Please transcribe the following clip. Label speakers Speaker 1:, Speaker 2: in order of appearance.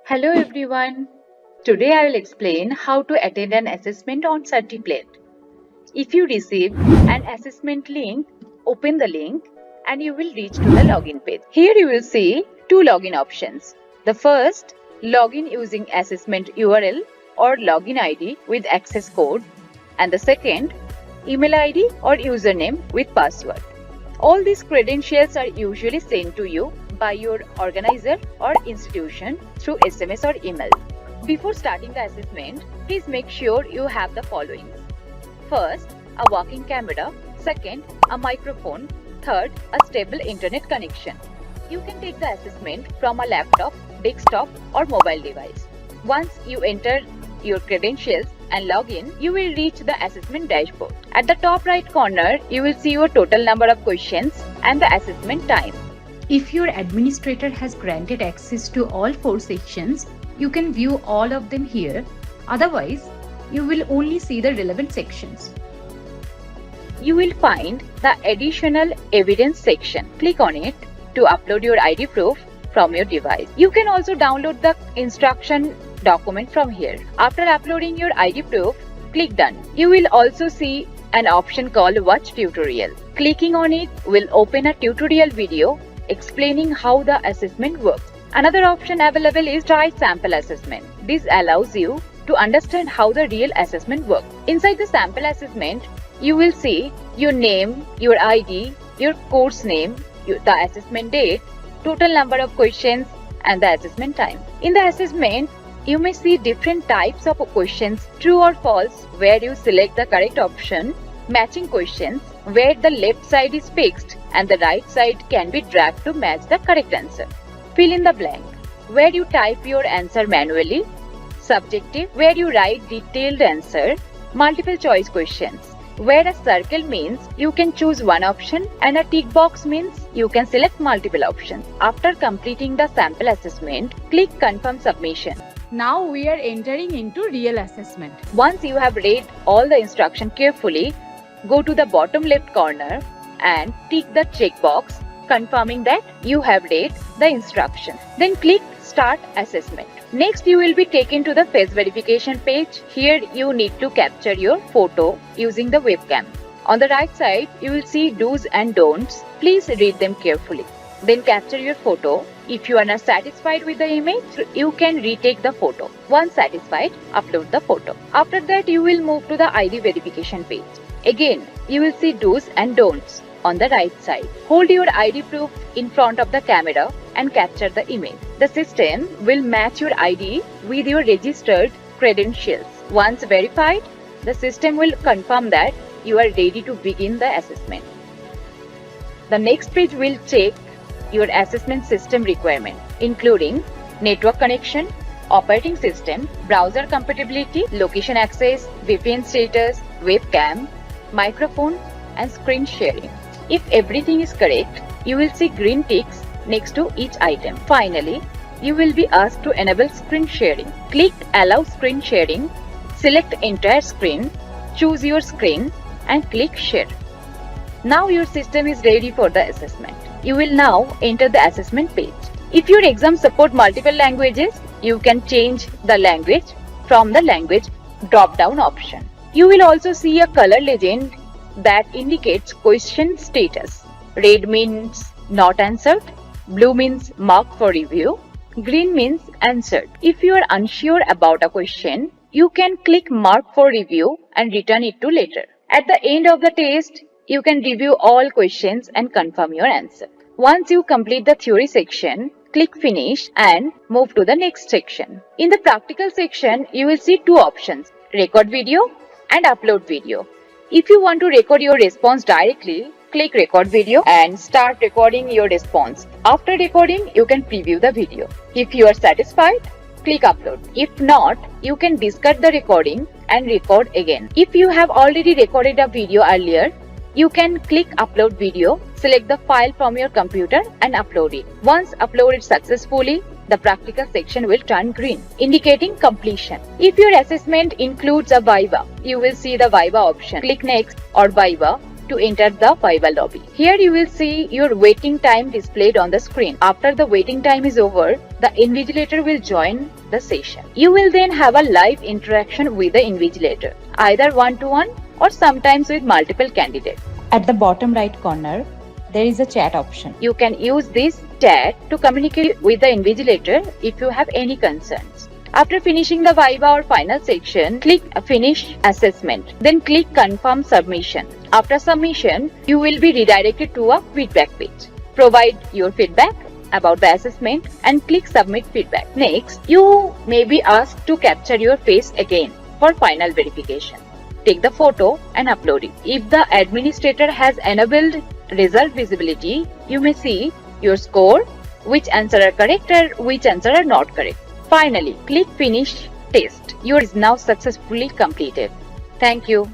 Speaker 1: Hello everyone. Today I will explain how to attend an assessment on Certiplate. If you receive an assessment link, open the link and you will reach to the login page. Here you will see two login options. The first, login using assessment URL or login ID with access code, and the second, email ID or username with password. All these credentials are usually sent to you by your organizer or institution through SMS or email. Before starting the assessment, please make sure you have the following. First, a working camera. Second, a microphone. Third, a stable internet connection. You can take the assessment from a laptop, desktop or mobile device. Once you enter your credentials and log in, you will reach the assessment dashboard. At the top right corner, you will see your total number of questions and the assessment time.
Speaker 2: If your administrator has granted access to all 4 sections, you can view all of them here. Otherwise, you will only see the relevant sections.
Speaker 1: You will find the additional evidence section. Click on it to upload your ID proof from your device. You can also download the instruction document from here. After uploading your ID proof, click Done. You will also see an option called Watch Tutorial. Clicking on it will open a tutorial video explaining how the assessment works. Another option available is Try Sample Assessment. This allows you to understand how the real assessment works. Inside the sample assessment, you will see your name, your ID, your course name, the assessment date, total number of questions, and the assessment time. In the assessment, you may see different types of questions, true or false, where you select the correct option, matching questions, where the left side is fixed and the right side can be dragged to match the correct answer. Fill in the blank, where you type your answer manually, subjective, where you write detailed answer, multiple choice questions, where a circle means you can choose one option and a tick box means you can select multiple options. After completing the sample assessment, click Confirm Submission.
Speaker 2: Now we are entering into real assessment.
Speaker 1: Once you have read all the instructions carefully, go to the bottom left corner and tick the checkbox confirming that you have read the instruction. Then click Start Assessment. Next, you will be taken to the face verification page. Here you need to capture your photo using the webcam. On the right side, you will see do's and don'ts. Please read them carefully. Then capture your photo. If you are not satisfied with the image, you can retake the photo. Once satisfied, upload the photo. After that, you will move to the ID verification page. Again, you will see do's and don'ts on the right side. Hold your ID proof in front of the camera and capture the image. The system will match your ID with your registered credentials. Once verified, the system will confirm that you are ready to begin the assessment. The next page will check your assessment system requirement, including network connection, operating system, browser compatibility, location access, VPN status, webcam, microphone, and screen sharing. If everything is correct, you will see green ticks next to each item. Finally, you will be asked to enable screen sharing. Click Allow Screen Sharing, select Entire Screen, choose your screen, and click Share. Now your system is ready for the assessment. You will now enter the assessment page. If your exam support multiple languages, you can change the language from the language drop-down option. You will also see a color legend that indicates question status. Red means not answered, blue means marked for review, green means answered. If you are unsure about a question, you can click Mark for review and return it to later. At the end of the test, you can review all questions and confirm your answer. Once you complete the theory section, click Finish and move to the next section. In the practical section, you will see two options, Record Video and Upload Video. If you want to record your response directly, click Record Video and start recording your response. After recording, you can preview the video. If you are satisfied, click Upload. If not, you can discard the recording and record again. If you have already recorded a video earlier, you can click Upload Video, select the file from your computer and upload it. Once uploaded successfully, the practical section will turn green, indicating completion. If your assessment includes a Viva, you will see the Viva option. Click Next or Viva to enter the Viva lobby. Here you will see your waiting time displayed on the screen. After the waiting time is over, the invigilator will join the session. You will then have a live interaction with the invigilator, either one-to-one or sometimes with multiple candidates.
Speaker 2: At the bottom right corner, there is a chat option.
Speaker 1: You can use this chat to communicate with the invigilator if you have any concerns. After finishing the Viva or final section, click Finish Assessment. Then click Confirm Submission. After submission, you will be redirected to a feedback page. Provide your feedback about the assessment and click Submit Feedback. Next, you may be asked to capture your face again for final verification. Take the photo and upload it. If the administrator has enabled result visibility, you may see your score, which answers are correct or which answers are not correct. Finally, click Finish Test. Yours is now successfully completed. Thank you.